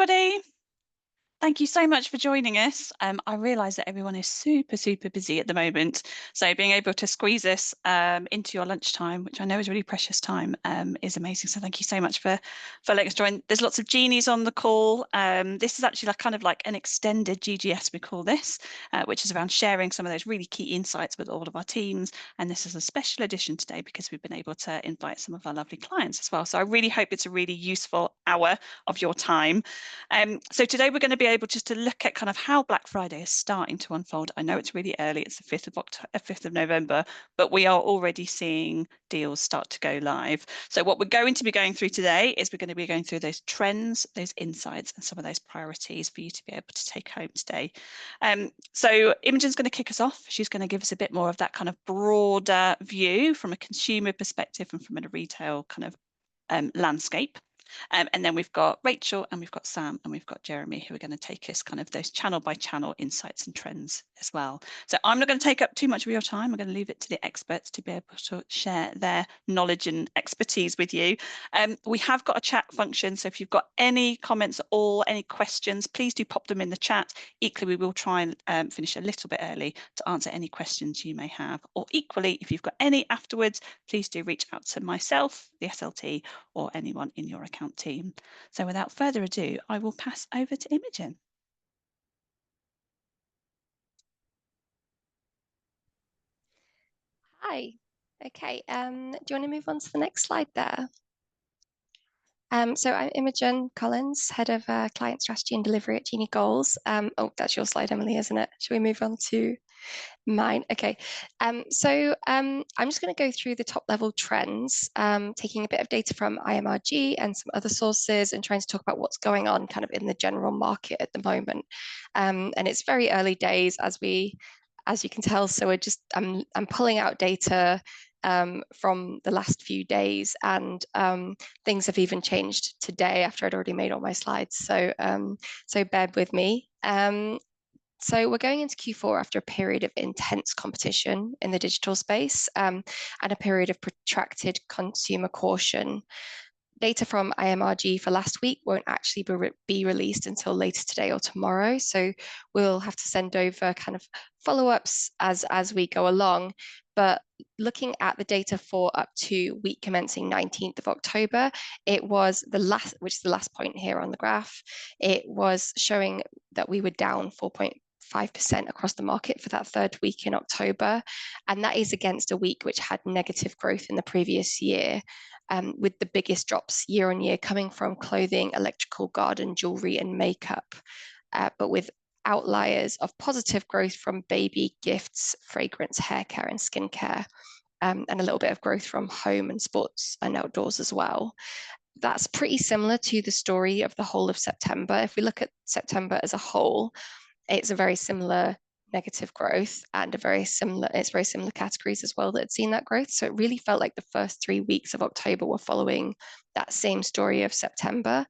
everybody. Thank you so much for joining us. I realise that everyone is super busy at the moment. So being able to squeeze this into your lunchtime, which I know is really precious time, is amazing. So thank you so much for letting us join. There's lots of genies on the call. This is actually kind of like an extended GGS, we call this, which is around sharing some of those really key insights with all of our teams. And this is a special edition today because we've been able to invite some of our lovely clients as well. So I really hope it's a really useful hour of your time. So today we're going to be able just to look at kind of how Black Friday is starting to unfold. I know it's really early, it's the 5th of October, 5th of November, but we are already seeing deals start to go live. So what we're going to be going through today is we're going to be going through those trends, those insights, and some of those priorities for you to be able to take home today. So Imogen's going to kick us off. She's going to give us a bit more of that kind of broader view from a consumer perspective and from a retail kind of landscape. And then we've got Rachel and we've got Sam and we've got Jeremy who are going to take us kind of those channel by channel insights and trends as well. So I'm not going to take up too much of your time. I'm going to leave it to the experts to be able to share their knowledge and expertise with you. We have got a chat function. So if you've got any comments at all, any questions, please do pop them in the chat. Equally, we will try and finish a little bit early to answer any questions you may have. Or equally, if you've got any afterwards, please do reach out to myself, the SLT, or anyone in your account team. So without further ado, I will pass over to Imogen. Hi. Okay. Do you want to move on to the next slide there? So I'm Imogen Collins, Head of Client Strategy and Delivery at Genie Goals. Oh, that's your slide, Emily, isn't it? Shall we move on to mine? Okay. I'm just going to go through the top level trends, taking a bit of data from IMRG and some other sources and trying to talk about what's going on kind of in the general market at the moment. And it's very early days as you can tell. So I'm pulling out data from the last few days, and things have even changed today after I'd already made all my slides. So bear with me. So we're going into Q4 after a period of intense competition in the digital space, and a period of protracted consumer caution. Data from IMRG for last week won't actually be released until later today or tomorrow. So we'll have to send over kind of follow-ups as we go along. But looking at the data for up to week commencing 19th of October, it was which is the last point here on the graph, it was showing that we were down 4.5% across the market for that third week in October. And that is against a week which had negative growth in the previous year, with the biggest drops year on year coming from clothing, electrical, garden, jewelry, and makeup, but with outliers of positive growth from baby, gifts, fragrance, hair care, and skincare, and a little bit of growth from home and sports and outdoors as well. That's pretty similar to the story of the whole of September. If we look at September as a whole, it's a very similar negative growth, and it's very similar categories as well that had seen that growth. So it really felt like the first 3 weeks of October were following that same story of September.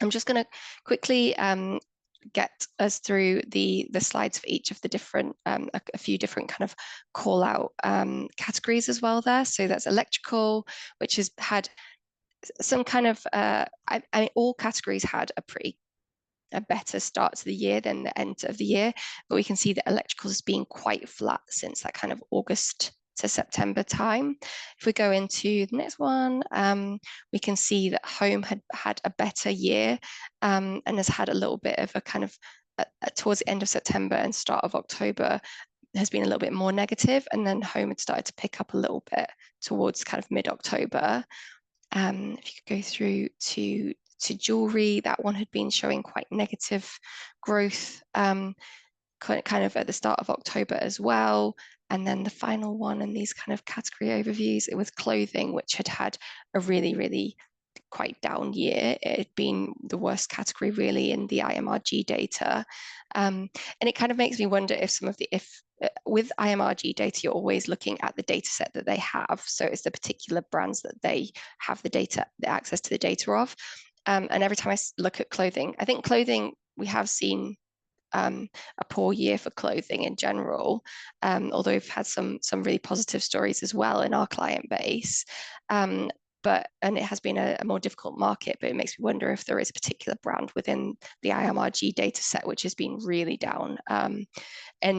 I'm just going to quickly get us through the slides for each of the different, a few different kind of call out categories as well there. So that's electrical, which has had some kind of, I mean, all categories had a better start to the year than the end of the year, but we can see that electrical has been quite flat since that kind of August to September time. If we go into the next one, we can see that home had a better year, and has had a little bit of a kind of towards the end of September and start of October has been a little bit more negative, and then home had started to pick up a little bit towards kind of mid-October. If you could go through to jewelry, that one had been showing quite negative growth, kind of at the start of October as well. And then the final one in these kind of category overviews, it was clothing, which had a really quite down year. It had been the worst category really in the IMRG data. And it kind of makes me wonder if with IMRG data, you're always looking at the data set that they have. So it's the particular brands that they have the access to the data of. And every time I look at clothing, I think clothing, we have seen a poor year for clothing in general, although we've had some really positive stories as well in our client base. But and it has been a more difficult market, but it makes me wonder if there is a particular brand within the IMRG data set which has been really down. And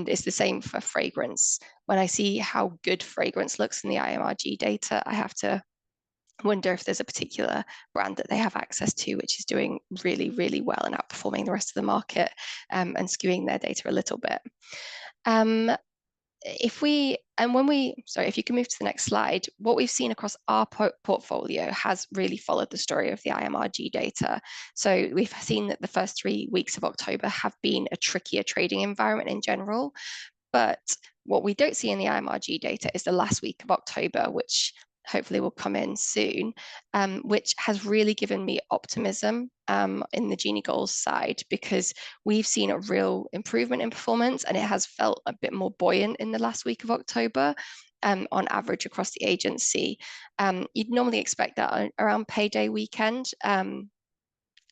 it's the same for fragrance. When I see how good fragrance looks in the IMRG data, I have to wonder if there's a particular brand that they have access to which is doing really, really well and outperforming the rest of the market, and skewing their data a little bit. If we and when we Sorry, if you can move to the next slide, what we've seen across our portfolio has really followed the story of the IMRG data. So we've seen that the first 3 weeks of October have been a trickier trading environment in general. But what we don't see in the IMRG data is the last week of October, which hopefully will come in soon, which has really given me optimism in the Genie Goals side, because we've seen a real improvement in performance and it has felt a bit more buoyant in the last week of October. On average across the agency. You'd normally expect that around payday weekend,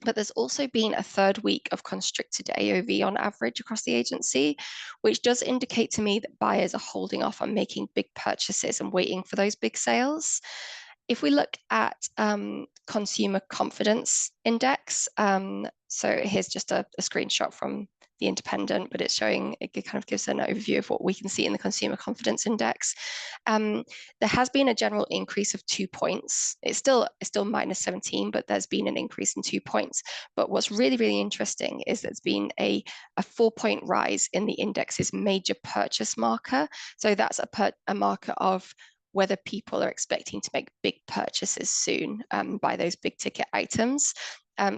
but there's also been a third week of constricted AOV on average across the agency, which does indicate to me that buyers are holding off on making big purchases and waiting for those big sales. If we look at consumer confidence index, so here's just a screenshot from the Independent, but it's showing, it kind of gives an overview of what we can see in the consumer confidence index. There has been a general increase of 2 points. It's still minus 17, but there's been an increase in 2 points. But what's really, really interesting is there's been a 4-point rise in the index's major purchase marker. So that's a marker of whether people are expecting to make big purchases soon, by those big ticket items.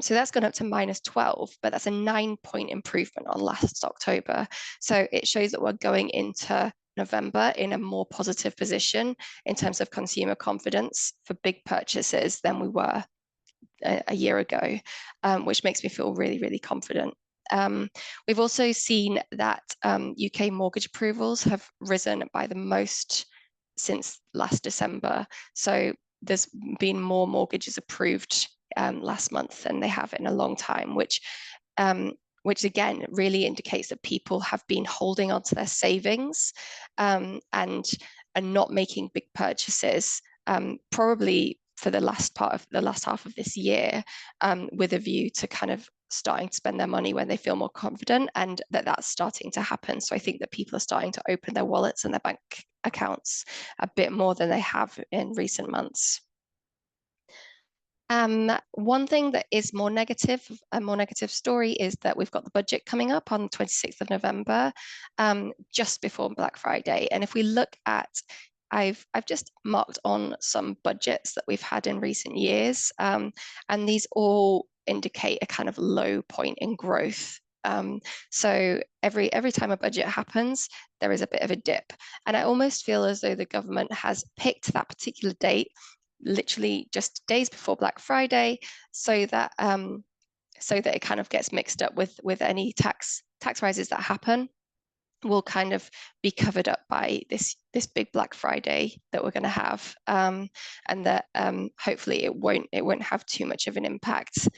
So that's gone up to minus 12, but that's a 9-point improvement on last October. So it shows that we're going into November in a more positive position in terms of consumer confidence for big purchases than we were a year ago, which makes me feel really, really confident. We've also seen that UK mortgage approvals have risen by the most since last December. So there's been more mortgages approved last month than they have in a long time, which again really indicates that people have been holding onto their savings, and not making big purchases, probably for the last half of this year, with a view to kind of starting to spend their money when they feel more confident, and that's starting to happen. So I think that people are starting to open their wallets and their bank accounts a bit more than they have in recent months. One thing that is a more negative story, is that we've got the budget coming up on the 26th of November, just before Black Friday. And if we look at, I've just marked on some budgets that we've had in recent years, and these all indicate a kind of low point in growth. So every time a budget happens, there is a bit of a dip. And I almost feel as though the government has picked that particular date literally just days before Black Friday, so that it kind of gets mixed up with any tax rises that happen, will kind of be covered up by this big Black Friday that we're going to have, and that hopefully it won't have too much of an impact,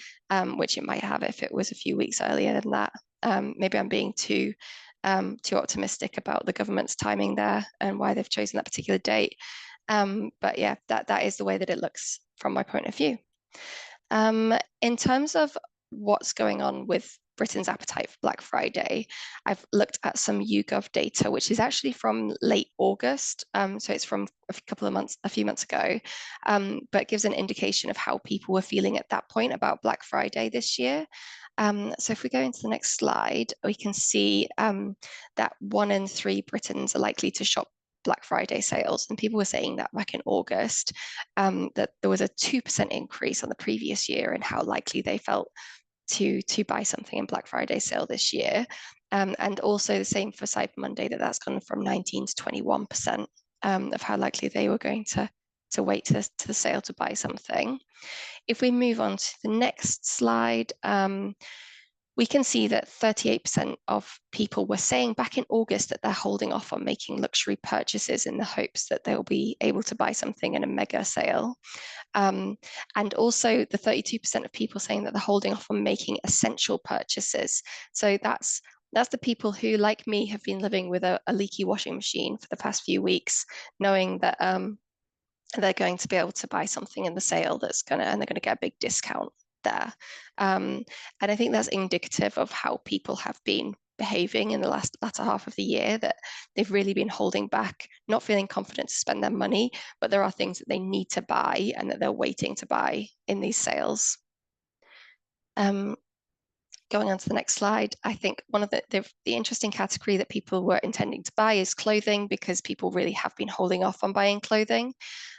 which it might have if it was a few weeks earlier than that. Maybe I'm being too optimistic about the government's timing there and why they've chosen that particular date. But yeah, that is the way that it looks from my point of view. In terms of what's going on with Britain's appetite for Black Friday, I've looked at some YouGov data, which is actually from late August. So it's from a few months ago, but gives an indication of how people were feeling at that point about Black Friday this year. So if we go into the next slide, we can see that 1 in 3 Britons are likely to shop Black Friday sales, and people were saying that back in August, that there was a 2% increase on the previous year in how likely they felt to buy something in Black Friday sale this year, and also the same for Cyber Monday, that's gone from 19 to 21% of how likely they were going to wait to the sale to buy something. If we move on to the next slide, we can see that 38% of people were saying back in August that they're holding off on making luxury purchases in the hopes that they'll be able to buy something in a mega sale. And also the 32% of people saying that they're holding off on making essential purchases. So that's the people who, like me, have been living with a leaky washing machine for the past few weeks, knowing that they're going to be able to buy something in the sale and they're going to get a big discount there. And I think that's indicative of how people have been behaving in the latter half of the year, that they've really been holding back, not feeling confident to spend their money, but there are things that they need to buy and that they're waiting to buy in these sales. Going on to the next slide, I think one of the interesting category that people were intending to buy is clothing, because people really have been holding off on buying clothing.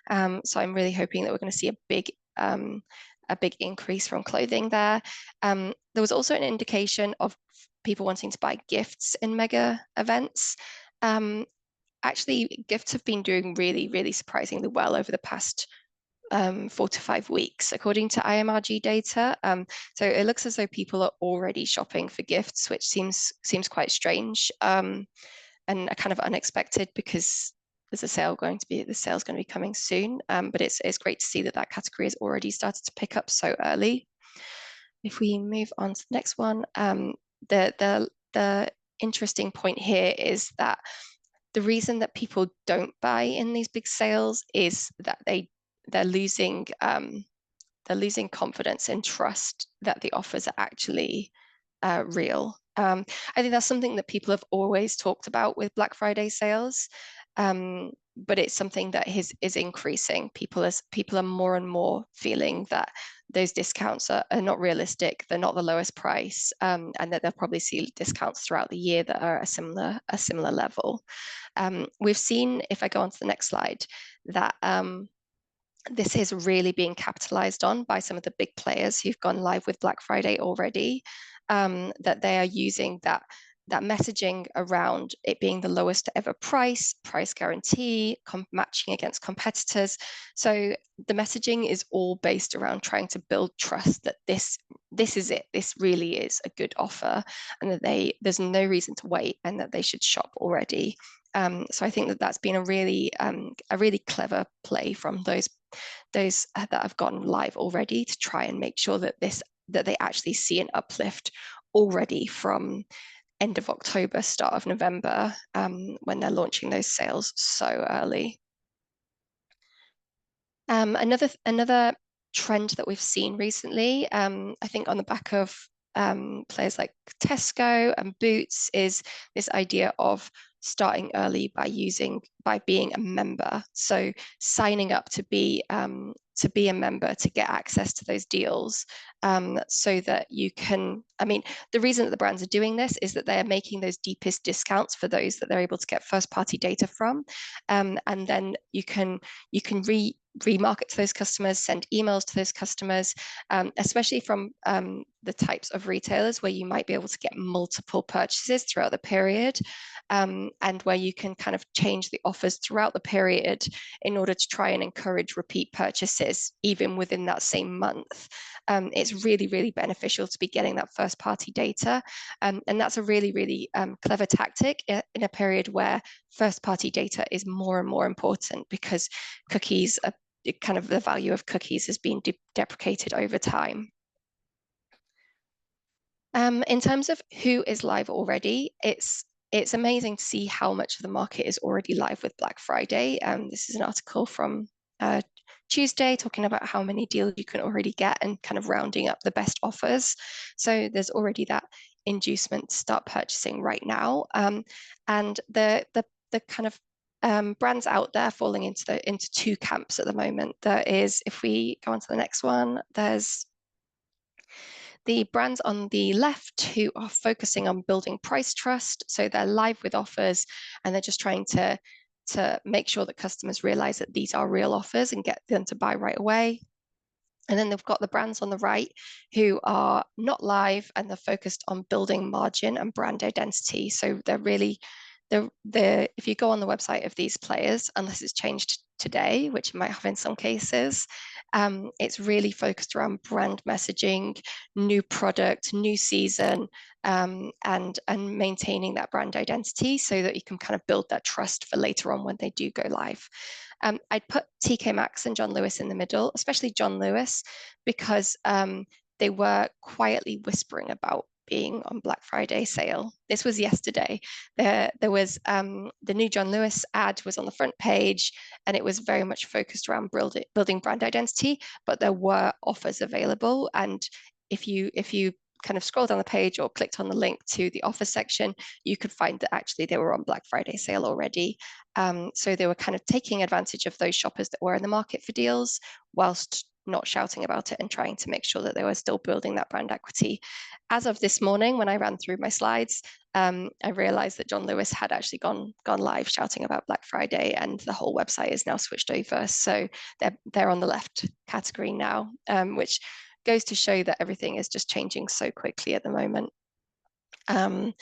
So I'm really hoping that we're going to see a big increase from clothing there. There was also an indication of people wanting to buy gifts in mega events. Actually, gifts have been doing really, really surprisingly well over the past 4 to 5 weeks, according to IMRG data. So it looks as though people are already shopping for gifts, which seems quite strange, and kind of unexpected, because there's a sale going to be the sale's going to be coming soon. But it's great to see that that category has already started to pick up so early. If we move on to the next one, the interesting point here is that the reason that people don't buy in these big sales is that they're losing confidence and trust that the offers are actually real. I think that's something that people have always talked about with Black Friday sales, but it's something that is increasing. People are more and more feeling that those discounts are not realistic. They're not the lowest price, and that they'll probably see discounts throughout the year that are a similar level. We've seen, if I go on to the next slide, that this is really being capitalized on by some of the big players who've gone live with Black Friday already, that they are using that messaging around it being the lowest ever price guarantee, matching against competitors. So the messaging is all based around trying to build trust that this is it. This really is a good offer, and that there's no reason to wait, and that they should shop already. So I think that that's been a really clever play from those that have gone live already, to try and make sure that they actually see an uplift already from end of October, start of November, when they're launching those sales so early. Another trend that we've seen recently, I think on the back of players like Tesco and Boots, is this idea of starting early by being a member. So signing up to be a member to get access to those deals, so that you can. I mean, the reason that the brands are doing this is that they are making those deepest discounts for those that they're able to get first-party data from, and then you can remarket to those customers, send emails to those customers, especially from the types of retailers where you might be able to get multiple purchases throughout the period, and where you can kind of change the offers throughout the period in order to try and encourage repeat purchases even within that same month. It's really, really beneficial to be getting that first party data. And that's a really, really clever tactic in a period where first party data is more and more important, because cookies are kind of, the value of cookies has been deprecated over time. In terms of who is live already, it's amazing to see how much of the market is already live with Black Friday. This is an article from Tuesday talking about how many deals you can already get and kind of rounding up the best offers. So there's already that inducement to start purchasing right now. And the kind of brands out there falling into two camps at the moment. There is, if we go on to the next one, there's the brands on the left who are focusing on building price trust. So they're live with offers, and they're just trying to make sure that customers realize that these are real offers and get them to buy right away. And then they've got the brands on the right who are not live, and they're focused on building margin and brand identity. So they're really, if you go on the website of these players, unless it's changed today, which it might have in some cases, it's really focused around brand messaging, new product, new season, and maintaining that brand identity so that you can kind of build that trust for later on when they do go live. I'd put TK Maxx and John Lewis in the middle, especially John Lewis, because they were quietly whispering about being on Black Friday sale. This was yesterday. There was the new John Lewis ad was on the front page, and it was very much focused around building brand identity, but there were offers available. And if you kind of scroll down the page or clicked on the link to the offer section, you could find that actually they were on Black Friday sale already. So they were kind of taking advantage of those shoppers that were in the market for deals, whilst not shouting about it and trying to make sure that they were still building that brand equity. As of this morning, when I ran through my slides, I realized that John Lewis had actually gone live shouting about Black Friday, and the whole website is now switched over. So they're on the left category now, which goes to show that everything is just changing so quickly at the moment. And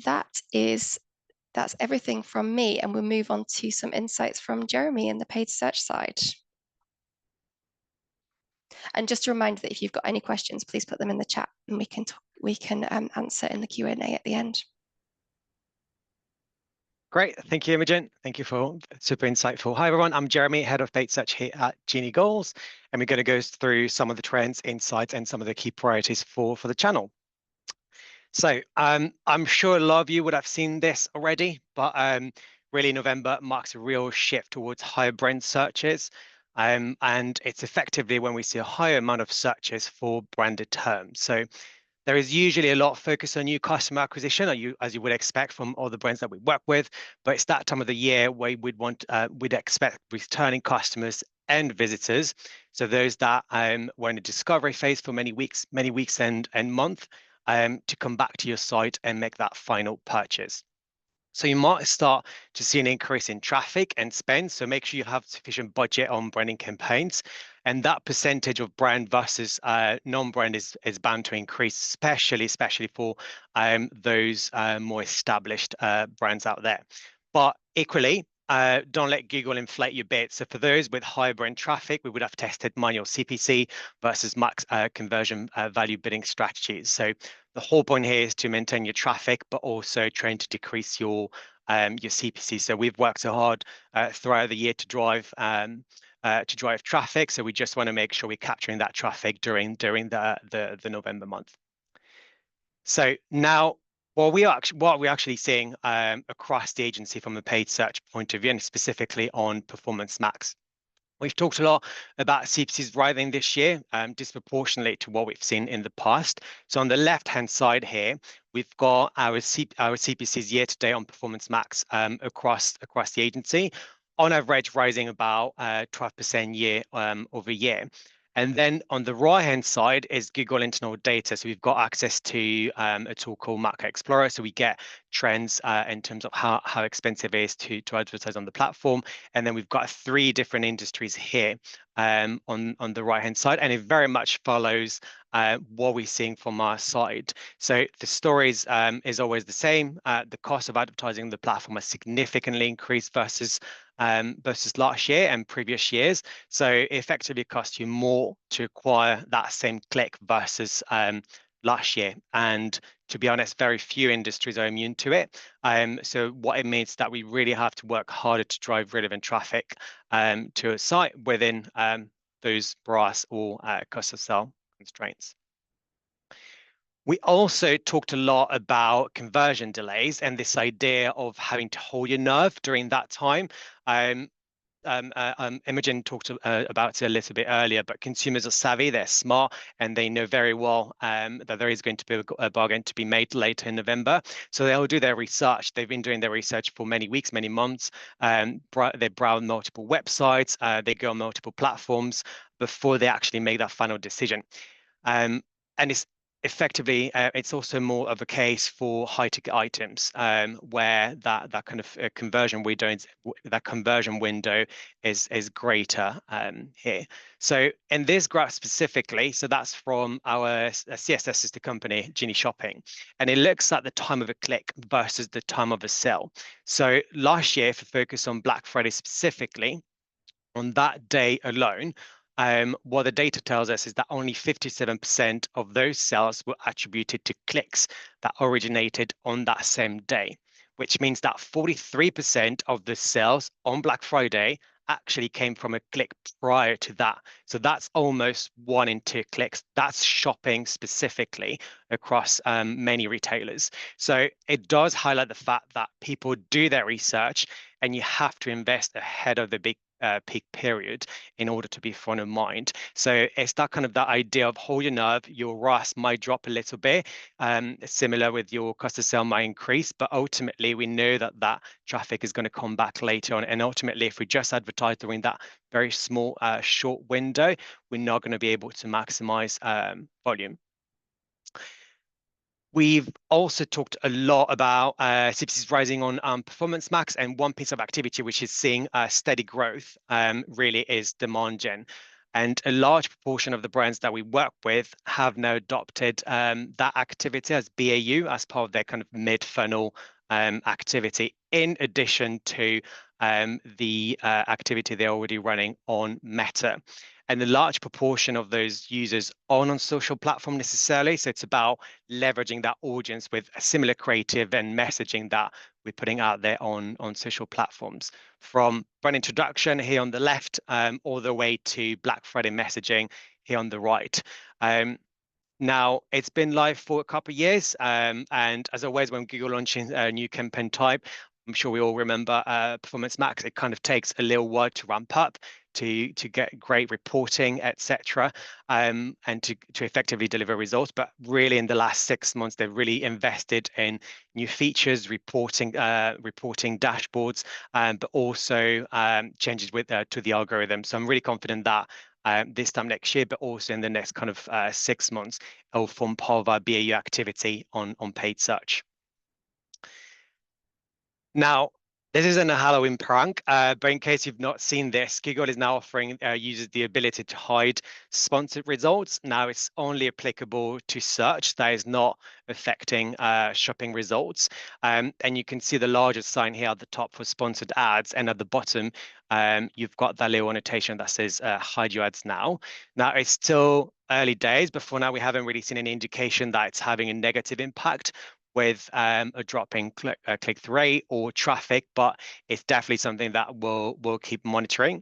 that's everything from me. And we'll move on to some insights from Jeremy in the paid search side. And just a reminder that if you've got any questions, please put them in the chat and we can answer in the Q&A at the end. Great. Thank you, Imogen. Thank you for super insightful. Hi, everyone. I'm Jeremy, head of paid search here at Genie Goals, and we're going to go through some of the trends, insights, and some of the key priorities for the channel. So I'm sure a lot of you would have seen this already, but really November marks a real shift towards higher brand searches. And it's effectively when we see a higher amount of searches for branded terms. So there is usually a lot of focus on new customer acquisition, as you would expect from all the brands that we work with, but it's that time of the year where we'd expect returning customers and visitors. So those that were in the discovery phase for many weeks and month, to come back to your site and make that final purchase. So you might start to see an increase in traffic and spend. So make sure you have sufficient budget on branding campaigns. And that percentage of brand versus non-brand is bound to increase, especially for those more established brands out there. But equally, don't let Google inflate your bid. So for those with high brand traffic, we would have tested manual CPC versus max conversion value bidding strategies. So the whole point here is to maintain your traffic, but also trying to decrease your CPC. So we've worked so hard throughout the year to drive traffic. So we just want to make sure we're capturing that traffic during the November month. So now, what we're actually seeing across the agency from a paid search point of view, and specifically on Performance Max. We've talked a lot about CPCs rising this year, disproportionately to what we've seen in the past. So on the left-hand side here, we've got our CPCs year to date on Performance Max across the agency, on average rising about 12% year over year. And then on the right-hand side is Google internal data. So we've got access to a tool called Market Explorer. So we get trends in terms of how expensive it is to advertise on the platform. And then we've got 3 different industries here on the right-hand side. And it very much follows what we're seeing from our side. So the story is always the same. The cost of advertising on the platform has significantly increased versus last year and previous years. So it effectively costs you more to acquire that same click versus last year. And to be honest, very few industries are immune to it. So what it means is that we really have to work harder to drive relevant traffic to a site within those ROAS or cost of sale constraints. We also talked a lot about conversion delays and this idea of having to hold your nerve during that time. Imogen talked about it a little bit earlier, but consumers are savvy, they're smart, and they know very well that there is going to be a bargain to be made later in November. So they'll do their research. They've been doing their research for many weeks, many months. They browse multiple websites, they go on multiple platforms before they actually make that final decision. And it's effectively, it's also more of a case for high-ticket items where that kind of conversion window is greater here. So in this graph specifically, so that's from our CSS sister company, Genie Shopping, and it looks at the time of a click versus the time of a sale. So last year, if we focus on Black Friday specifically, on that day alone, what the data tells us is that only 57% of those sales were attributed to clicks that originated on that same day, which means that 43% of the sales on Black Friday actually came from a click prior to that. So that's almost 1 in 2 clicks. That's shopping specifically across many retailers. So it does highlight the fact that people do their research, and you have to invest ahead of the big peak period in order to be front of mind. So it's that kind of that idea of hold your nerve, your ROAS might drop a little bit, similar with your cost of sale might increase, but ultimately we know that that traffic is going to come back later on. And ultimately, if we just advertise during that very small, short window, we're not going to be able to maximize volume. We've also talked a lot about CPCs rising on Performance Max, and one piece of activity which is seeing steady growth really is demand gen. And a large proportion of the brands that we work with have now adopted that activity as BAU, as part of their kind of mid-funnel activity, in addition to the activity they're already running on Meta. And a large proportion of those users aren't on social platform necessarily. So it's about leveraging that audience with a similar creative and messaging that we're putting out there on social platforms. From brand introduction here on the left, all the way to Black Friday messaging here on the right. Now, it's been live for a couple of years, and as always, when Google launches a new campaign type, I'm sure we all remember Performance Max. It kind of takes a little while to ramp up, to get great reporting, etc., and to effectively deliver results. But really, in the last 6 months, they've really invested in new features, reporting dashboards, but also changes to the algorithm. So I'm really confident that this time next year, but also in the next kind of 6 months, it will form part of our BAU activity on paid search. Now, this isn't a Halloween prank, but in case you've not seen this, Google is now offering users the ability to hide sponsored results. Now, it's only applicable to search. That is not affecting shopping results. And you can see the largest sign here at the top for sponsored ads, and at the bottom, you've got that little annotation that says hide your ads now. Now, it's still early days, but for now, we haven't really seen any indication that it's having a negative impact with a drop in click-through rate or traffic, but it's definitely something that we'll keep monitoring.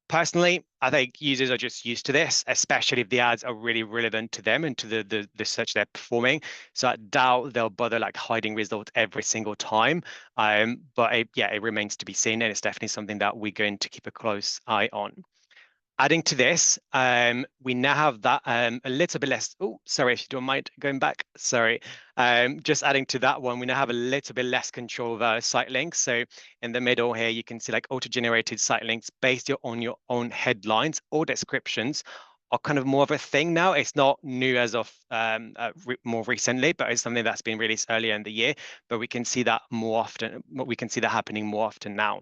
Personally, I think users are just used to this, especially if the ads are really relevant to them and to the search they're performing. So I doubt they'll bother like hiding results every single time. But it remains to be seen, and it's definitely something that we're going to keep a close eye on. Adding to this, we now have that a little bit less. Oh, sorry, if you don't mind going back. Sorry. Just adding to that one, we now have a little bit less control of our site links. So in the middle here, you can see like auto-generated site links based on your own headlines or descriptions are kind of more of a thing now. It's not new as of more recently, but it's something that's been released earlier in the year. But we can see that more often. We can see that happening more often now.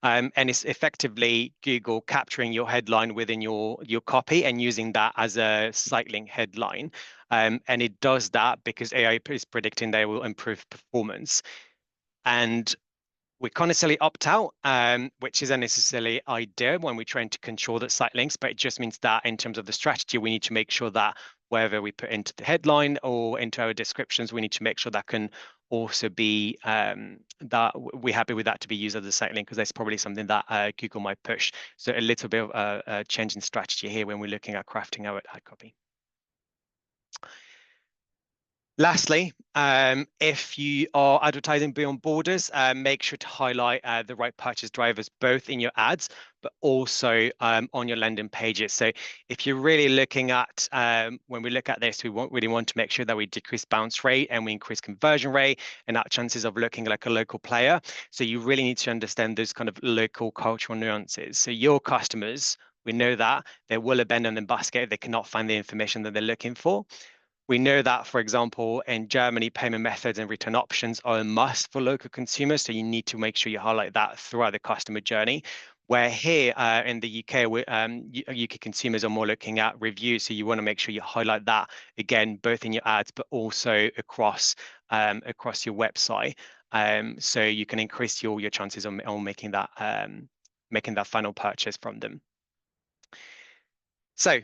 And it's effectively Google capturing your headline within your copy and using that as a site link headline. And it does that because AI is predicting they will improve performance. And we can't necessarily opt out, which isn't necessarily ideal when we're trying to control the site links, but it just means that in terms of the strategy, we need to make sure that wherever we put into the headline or into our descriptions, we need to make sure that can also be that we're happy with that to be used as a site link, because that's probably something that Google might push. So a little bit of a change in strategy here when we're looking at crafting our ad copy. Lastly, if you are advertising beyond borders, make sure to highlight the right purchase drivers, both in your ads, but also on your landing pages. So if you're really looking at, when we look at this, we really want to make sure that we decrease bounce rate and we increase conversion rate and our chances of looking like a local player. So you really need to understand those kind of local cultural nuances. So your customers, we know that they will abandon the basket if they cannot find the information that they're looking for. We know that, for example, in Germany, payment methods and return options are a must for local consumers. So you need to make sure you highlight that throughout the customer journey. Where here in the UK, UK consumers are more looking at reviews. So you want to make sure you highlight that again, both in your ads, but also across your website. So you can increase your chances on making that final purchase from them. So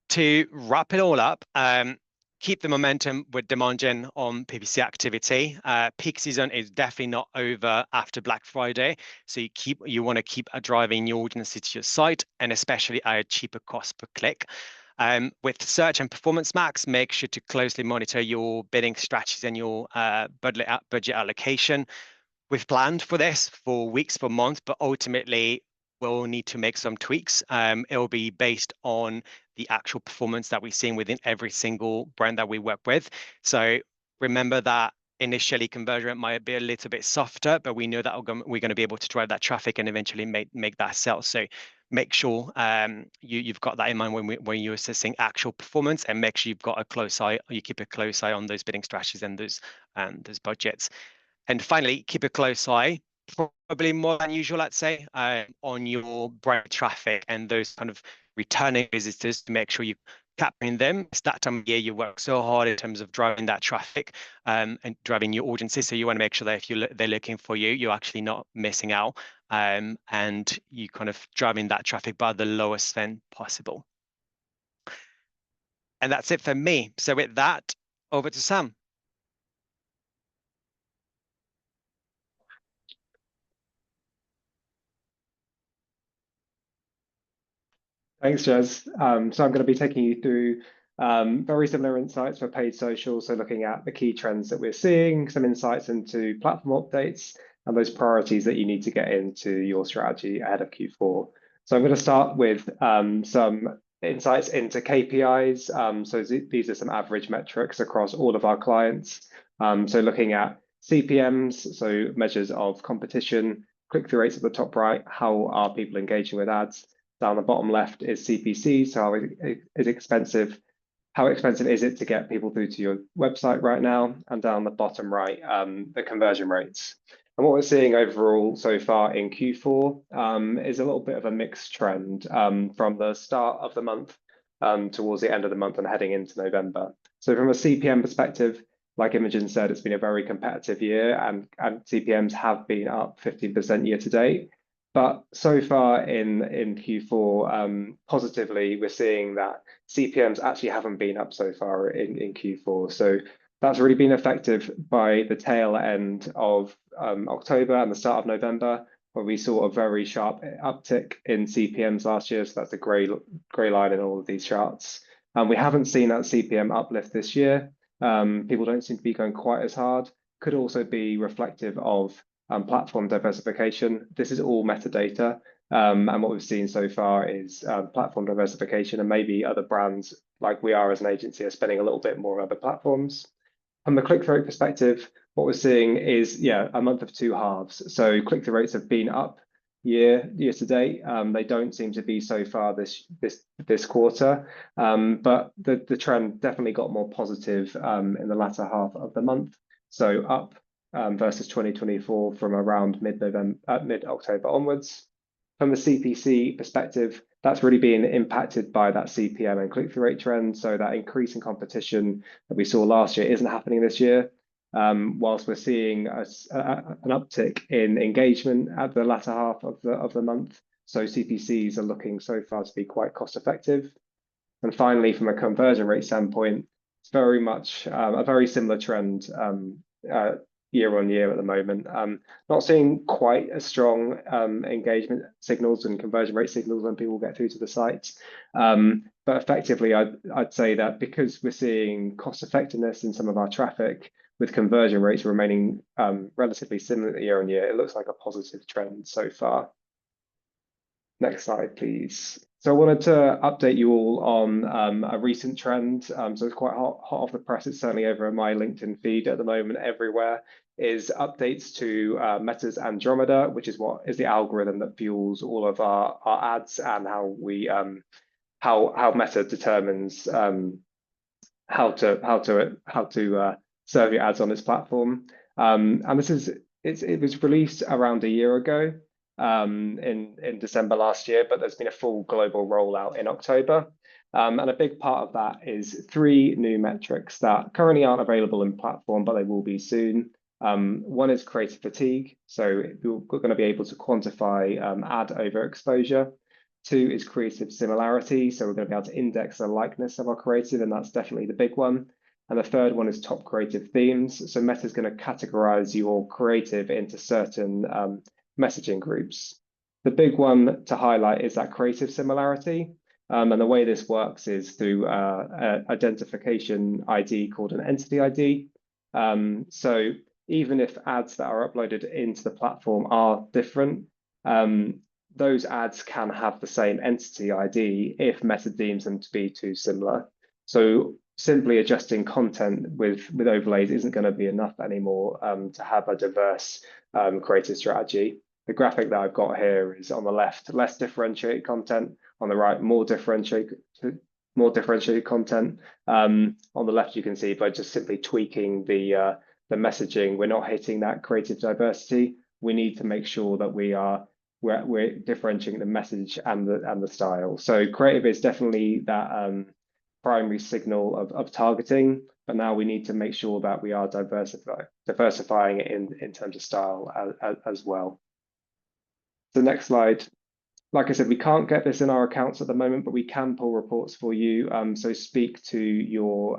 to wrap it all up, keep the momentum with demand gen on PPC activity. Peak season is definitely not over after Black Friday, so you want to keep driving new audiences to your site, and especially at a cheaper cost per click. With search and performance max, make sure to closely monitor your bidding strategies and your budget allocation. We've planned for this for weeks, for months, but ultimately we'll need to make some tweaks. It'll be based on the actual performance that we're seeing within every single brand that we work with. So remember that initially conversion rate might be a little bit softer, but we know that we're going to be able to drive that traffic and eventually make that sell. So make sure you've got that in mind when you're assessing actual performance, and make sure you've got a close eye, you keep a close eye on those bidding strategies and those budgets. And finally, keep a close eye, probably more than usual, let's say, on your brand traffic and those kind of returning visitors, to make sure you're capturing them. It's that time of year you work so hard in terms of driving that traffic and driving your audiences. So you want to make sure that if they're looking for you, you're actually not missing out, and you kind of driving that traffic by the lowest spend possible. And that's it for me. So with that, over to Sam. Thanks, Jez. So I'm going to be taking you through very similar insights for paid social. So looking at the key trends that we're seeing, some insights into platform updates, and those priorities that you need to get into your strategy ahead of Q4. So I'm going to start with some insights into KPIs. So these are some average metrics across all of our clients. So looking at CPMs, so measures of competition, click-through rates at the top right, how are people engaging with ads? Down the bottom left is CPC, so how expensive is it to get people through to your website right now? And down the bottom right, the conversion rates. And what we're seeing overall so far in Q4 is a little bit of a mixed trend from the start of the month towards the end of the month and heading into November. So from a CPM perspective, like Imogen said, it's been a very competitive year, and CPMs have been up 15% year to date. But so far in Q4, positively, we're seeing that CPMs actually haven't been up so far in Q4. So that's really been effective by the tail end of October and the start of November, where we saw a very sharp uptick in CPMs last year. So that's the grey line in all of these charts. And we haven't seen that CPM uplift this year. People don't seem to be going quite as hard. Could also be reflective of platform diversification. This is all metadata, and what we've seen so far is platform diversification, and maybe other brands like we are as an agency are spending a little bit more on other platforms. From the click-through perspective, what we're seeing is a month of two halves. So click-through rates have been up year to date. They don't seem to be so far this quarter, but the trend definitely got more positive in the latter half of the month. So up versus 2024 from around mid-October onwards. From the CPC perspective, that's really been impacted by that CPM and click-through rate trend. So that increase in competition that we saw last year isn't happening this year. Whilst we're seeing an uptick in engagement at the latter half of the month, so CPCs are looking so far to be quite cost effective. And finally, from a conversion rate standpoint, it's very much a very similar trend year on year at the moment. Not seeing quite as strong engagement signals and conversion rate signals when people get through to the site. But effectively, I'd say that because we're seeing cost effectiveness in some of our traffic, with conversion rates remaining relatively similar year on year, it looks like a positive trend so far. Next slide, please. So I wanted to update you all on a recent trend. So it's quite hot off the press. It's certainly over my LinkedIn feed at the moment. Everywhere is updates to Meta's Andromeda, which is what is the algorithm that fuels all of our ads, and how we how Meta determines how to serve your ads on this platform. And it was released around a year ago. In December last year, but there's been a full global rollout in October. And a big part of that is 3 new metrics that currently aren't available in platform, but they will be soon. One is creative fatigue. So we're going to be able to quantify ad overexposure. 2 is creative similarity. So we're going to be able to index the likeness of our creative, and that's definitely the big one. And the third one is top creative themes. So Meta is going to categorize your creative into certain messaging groups. The big one to highlight is that creative similarity. And the way this works is through an identification ID called an entity ID. So even if ads that are uploaded into the platform are different, those ads can have the same entity ID if Meta deems them to be too similar. So simply adjusting content with overlays isn't going to be enough anymore to have a diverse creative strategy. The graphic that I've got here is on the left, less differentiated content, on the right, more differentiated content. On the left, you can see by just simply tweaking the messaging, we're not hitting that creative diversity. We need to make sure that we're differentiating the message and the style. So creative is definitely that primary signal of targeting, but now we need to make sure that we are diversifying it in terms of style as well. The next slide. Like I said, we can't get this in our accounts at the moment, but we can pull reports for you. So speak to your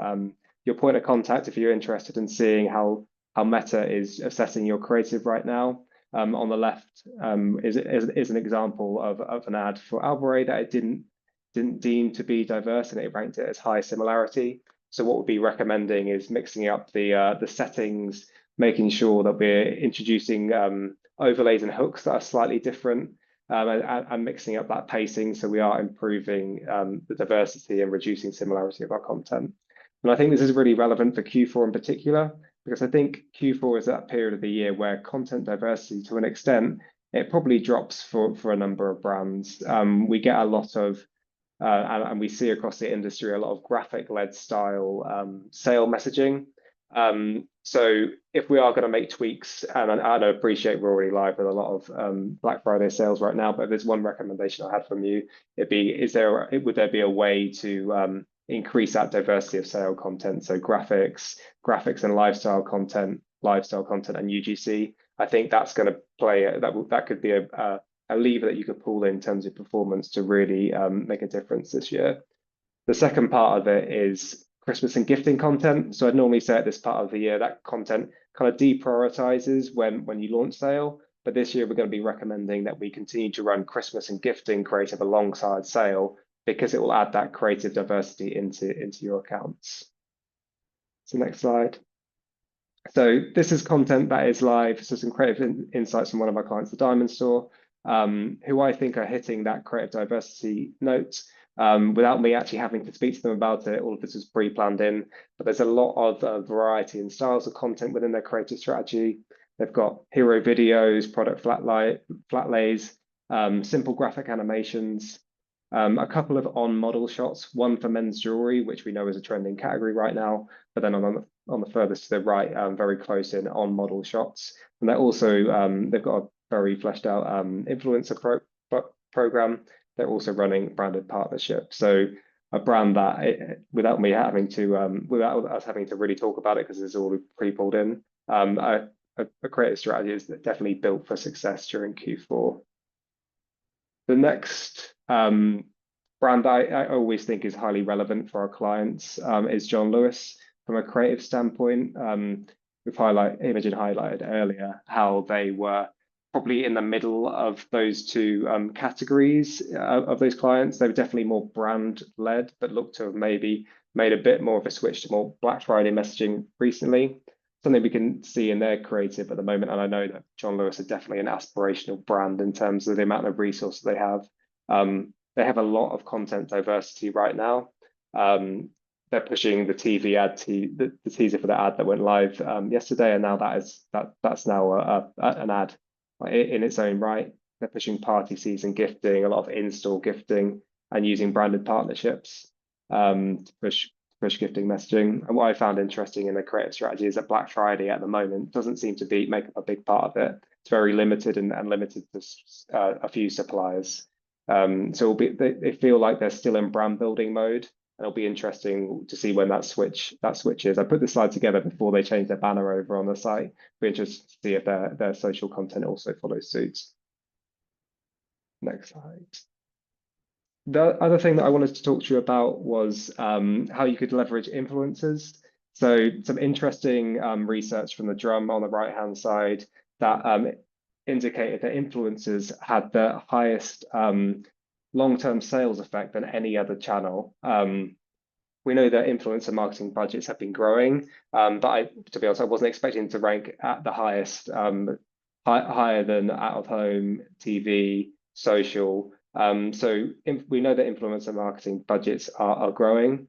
point of contact if you're interested in seeing how Meta is assessing your creative right now. On the left is an example of an ad for Albury that it didn't deem to be diverse, and it ranked it as high similarity. So what we'd be recommending is mixing up the settings, making sure that we're introducing overlays and hooks that are slightly different, and mixing up that pacing so we are improving the diversity and reducing similarity of our content. And I think this is really relevant for Q4 in particular, because I think Q4 is that period of the year where content diversity, to an extent, it probably drops for a number of brands. We get a lot of, and we see across the industry, a lot of graphic-led style sale messaging. So if we are going to make tweaks, and I appreciate we're already live with a lot of Black Friday sales right now, but if there's one recommendation I had from you, it'd be, would there be a way to increase that diversity of sale content? So graphics and lifestyle content and UGC. I think that's going to play, that could be a lever that you could pull in terms of performance to really make a difference this year. The second part of it is Christmas and gifting content. So I'd normally say at this part of the year that content kind of deprioritizes when you launch sale. But this year we're going to be recommending that we continue to run Christmas and gifting creative alongside sale, because it will add that creative diversity into your accounts. So next slide. So this is content that is live. So some creative insights from one of our clients, the Diamond Store, who I think are hitting that creative diversity note. Without me actually having to speak to them about it, all of this is pre-planned in, but there's a lot of variety and styles of content within their creative strategy. They've got hero videos, product flat lays, simple graphic animations, a couple of on-model shots, one for men's jewelry, which we know is a trending category right now, but then on the furthest to the right, very close in on-model shots. And they're also, they've got a very fleshed out influencer program. They're also running branded partnerships. So a brand that, without us having to really talk about it, because it's all pre-pulled in, a creative strategy is definitely built for success during Q4. The next brand I always think is highly relevant for our clients is John Lewis. From a creative standpoint, Imogen highlighted earlier how they were probably in the middle of those two categories of those clients. They were definitely more brand led, but looked to have maybe made a bit more of a switch to more Black Friday messaging recently. Something we can see in their creative at the moment. And I know that John Lewis is definitely an aspirational brand in terms of the amount of resources they have. They have a lot of content diversity right now. They're pushing the TV ad, the teaser for the ad that went live yesterday, and now that's now an ad in its own right. They're pushing party season gifting, a lot of in-store gifting, and using branded partnerships to push gifting messaging. And what I found interesting in the creative strategy is that Black Friday at the moment doesn't seem to make up a big part of it. It's very limited and limited to a few suppliers. So they feel like they're still in brand building mode, and it'll be interesting to see when that switches. I put the slide together before they change their banner over on the site. It'll be interesting to see if their social content also follows suit. Next slide. The other thing that I wanted to talk to you about was how you could leverage influencers. So some interesting research from the drum on the right-hand side that indicated that influencers had the highest long-term sales effect than any other channel. We know that influencer marketing budgets have been growing, but to be honest, I wasn't expecting to rank at the highest, higher than out-of-home, TV, social. So we know that influencer marketing budgets are growing.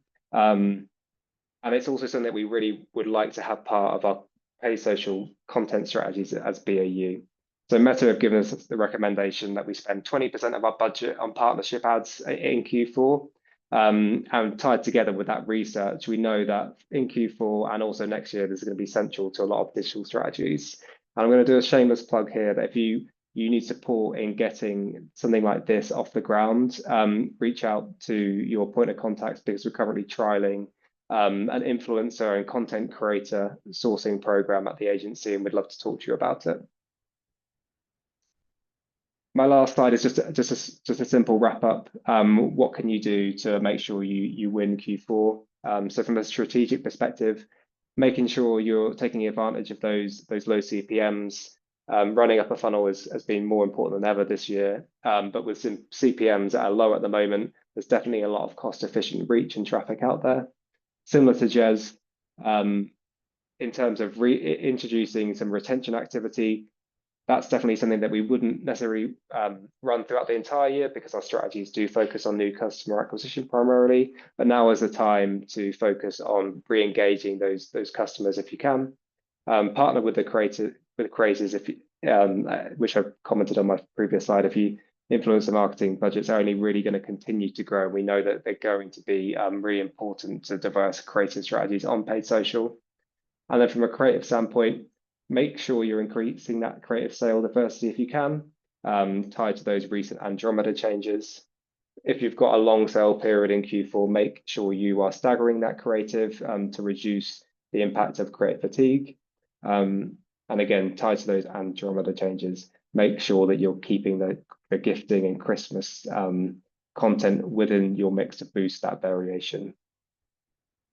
And it's also something that we really would like to have part of our paid social content strategies as BAU. So Meta have given us the recommendation that we spend 20% of our budget on partnership ads in Q4. And tied together with that research, we know that in Q4 and also next year, this is going to be central to a lot of digital strategies. And I'm going to do a shameless plug here that if you need support in getting something like this off the ground, reach out to your point of contacts, because we're currently trialing an influencer and content creator sourcing program at the agency, and we'd love to talk to you about it. My last slide is just a simple wrap up. What can you do to make sure you win Q4? So from a strategic perspective, making sure you're taking advantage of those low CPMs. Running up a funnel has been more important than ever this year. But with some CPMs that are low at the moment, there's definitely a lot of cost efficient reach and traffic out there. Similar to Jez, in terms of introducing some retention activity, that's definitely something that we wouldn't necessarily run throughout the entire year, because our strategies do focus on new customer acquisition primarily. But now is the time to focus on re-engaging those customers if you can. Partner with the creators if you, which I've commented on my previous slide. If you influencer marketing budgets are only really going to continue to grow, we know that they're going to be really important to diverse creative strategies on paid social. And then from a creative standpoint, make sure you're increasing that creative sale diversity if you can, tied to those recent Andromeda changes. If you've got a long sale period in Q4, make sure you are staggering that creative to reduce the impact of creative fatigue. And again, tied to those Andromeda changes, make sure that you're keeping the gifting and Christmas content within your mix to boost that variation.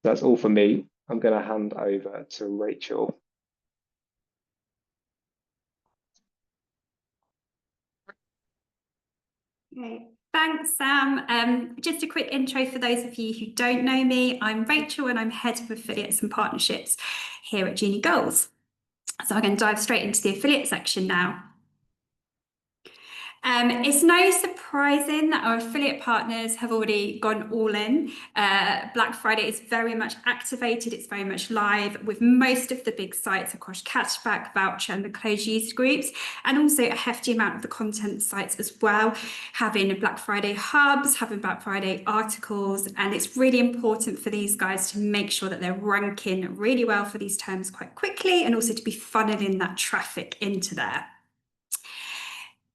That's all for me. I'm going to hand over to Rachel. Okay. Thanks, Sam. Just a quick intro for those of you who don't know me. I'm Rachel and I'm Head of Affiliates and Partnerships here at Genie Goals. So I'm going to dive straight into the affiliate section now. It's no surprising that our affiliate partners have already gone all in. Black Friday is very much activated, it's very much live with most of the big sites across cashback, voucher and the closed user groups, and also a hefty amount of the content sites as well, having Black Friday hubs, having Black Friday articles, and it's really important for these guys to make sure that they're ranking really well for these terms quite quickly, and also to be funneling that traffic into there.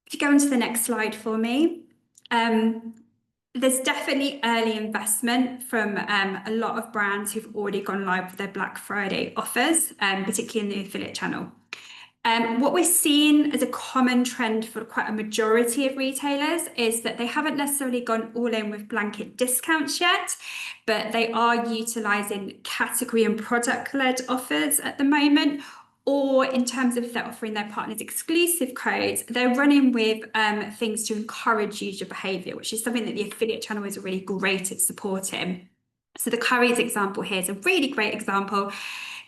If you go on to the next slide for me, there's definitely early investment from a lot of brands who've already gone live with their Black Friday offers, particularly in the affiliate channel. What we're seeing as a common trend for quite a majority of retailers is that they haven't necessarily gone all in with blanket discounts yet, but they are utilising category and product-led offers at the moment. Or in terms of if they're offering their partners exclusive codes, they're running with things to encourage user behaviour, which is something that the affiliate channel is really great at supporting. So the Currys example here is a really great example,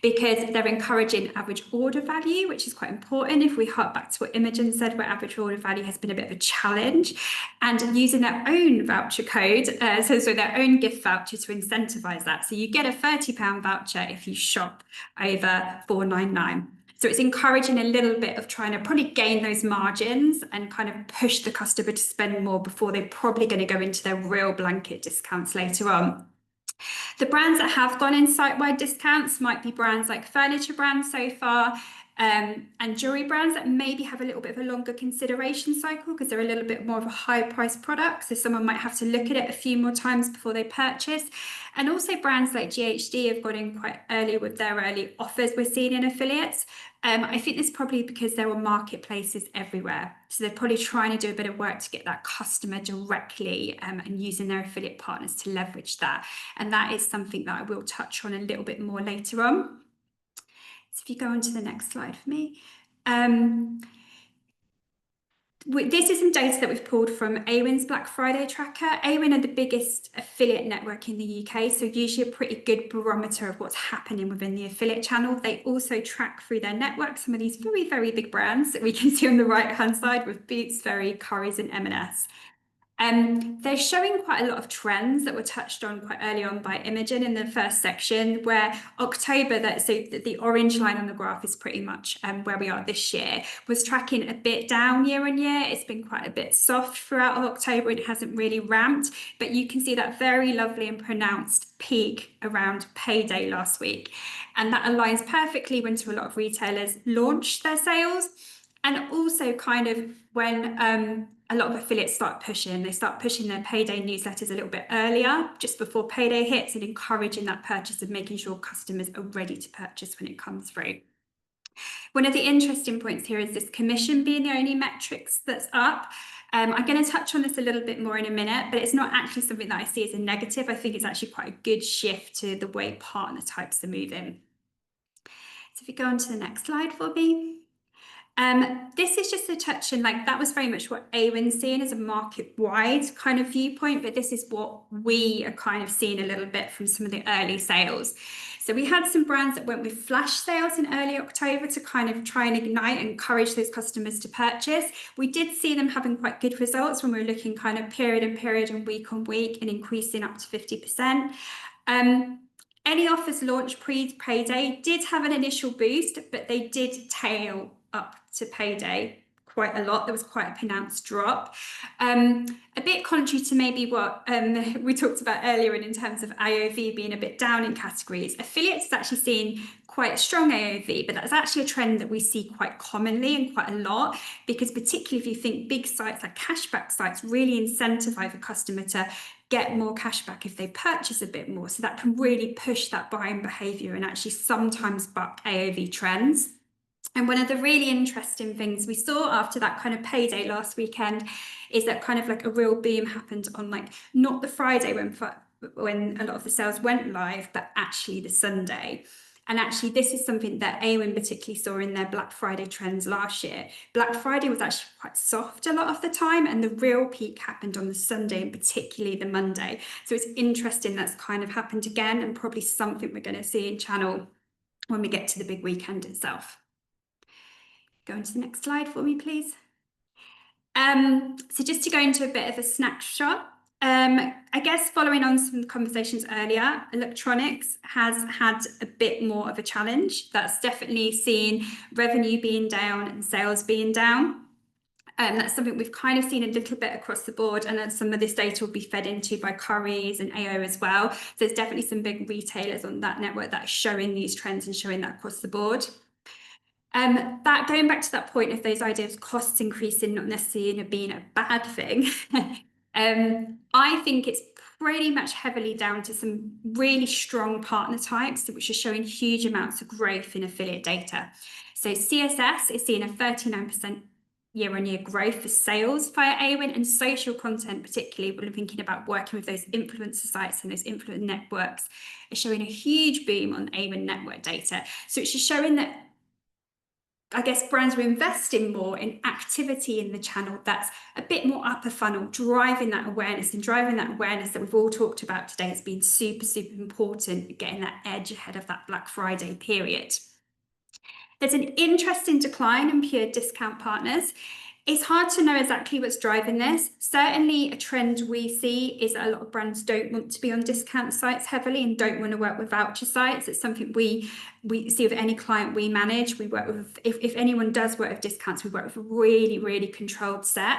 because they're encouraging average order value, which is quite important. If we hark back to what Imogen said, where average order value has been a bit of a challenge, and using their own voucher code, so their own gift voucher to incentivise that. So you get a £30 voucher if you shop over £4.99. So it's encouraging a little bit of trying to probably gain those margins and kind of push the customer to spend more before they're probably going to go into their real blanket discounts later on. The brands that have gone in site-wide discounts might be brands like furniture brands so far, and jewelry brands that maybe have a little bit of a longer consideration cycle because they're a little bit more of a high-priced product. So someone might have to look at it a few more times before they purchase. And also brands like GHD have got in quite early with their early offers we're seeing in affiliates. I think this probably because there are marketplaces everywhere. So they're probably trying to do a bit of work to get that customer directly and using their affiliate partners to leverage that. And that is something that I will touch on a little bit more later on. So if you go on to the next slide for me. This is some data that we've pulled from Awin's Black Friday tracker. Awin are the biggest affiliate network in the UK, so usually a pretty good barometer of what's happening within the affiliate channel. They also track through their network some of these very, very big brands that we can see on the right-hand side with Boots, Very, Currys and M&S. They're showing quite a lot of trends that were touched on quite early on by Imogen in the first section, where October, so the orange line on the graph is pretty much where we are this year, was tracking a bit down year on year. It's been quite a bit soft throughout October. It hasn't really ramped, but you can see that very lovely and pronounced peak around payday last week. And that aligns perfectly when a lot of retailers launch their sales. And also kind of when a lot of affiliates they start pushing their payday newsletters a little bit earlier, just before payday hits, and encouraging that purchase and making sure customers are ready to purchase when it comes through. One of the interesting points here is this commission being the only metrics that's up. I'm going to touch on this a little bit more in a minute, but it's not actually something that I see as a negative. I think it's actually quite a good shift to the way partner types are moving. So if you go on to the next slide for me. This is just a touch on, like, that was very much what Awin's seeing as a market-wide kind of viewpoint, but this is what we are kind of seeing a little bit from some of the early sales. So we had some brands that went with flash sales in early October to kind of try and ignite and encourage those customers to purchase. We did see them having quite good results when we were looking kind of period and week on week and increasing up to 50%. Any offers launched pre-payday did have an initial boost, but they did tail up to payday quite a lot. There was quite a pronounced drop. A bit contrary to maybe what we talked about earlier in terms of AOV being a bit down in categories. Affiliates is actually seeing quite a strong AOV, but that's actually a trend that we see quite commonly and quite a lot, because particularly if you think big sites like cashback sites really incentivize a customer to get more cashback if they purchase a bit more. So that can really push that buying behavior and actually sometimes buck AOV trends. And one of the really interesting things we saw after that kind of payday last weekend is that kind of like a real boom happened on, like, not the Friday when a lot of the sales went live, but actually the Sunday. And actually, this is something that Awin particularly saw in their Black Friday trends last year. Black Friday was actually quite soft a lot of the time, and the real peak happened on the Sunday and particularly the Monday. So it's interesting that's kind of happened again, and probably something we're going to see in channel when we get to the big weekend itself. Go on to the next slide for me, please. So just to go into a bit of a snapshot, I guess following on some conversations earlier, electronics has had a bit more of a challenge. That's definitely seen revenue being down and sales being down. That's something we've kind of seen a little bit across the board, and then some of this data will be fed into by Currys and AO as well. So there's definitely some big retailers on that network that are showing these trends and showing that across the board. That going back to that point of those ideas of costs increasing not necessarily being a bad thing, I think it's pretty much heavily down to some really strong partner types which are showing huge amounts of growth in affiliate data. So CSS is seeing a 39% year-on-year growth for sales via Awin, and social content, particularly when we're thinking about working with those influencer sites and those influencer networks, is showing a huge boom on Awin network data. So it's just showing that, I guess, brands are investing more in activity in the channel that's a bit more upper funnel, driving that awareness that we've all talked about today has been super, super important, getting that edge ahead of that Black Friday period. There's an interesting decline in pure discount partners. It's hard to know exactly what's driving this. Certainly a trend we see is that a lot of brands don't want to be on discount sites heavily and don't want to work with voucher sites. It's something we see with any client we manage. We work with, if anyone does work with discounts, we work with a really, really controlled set.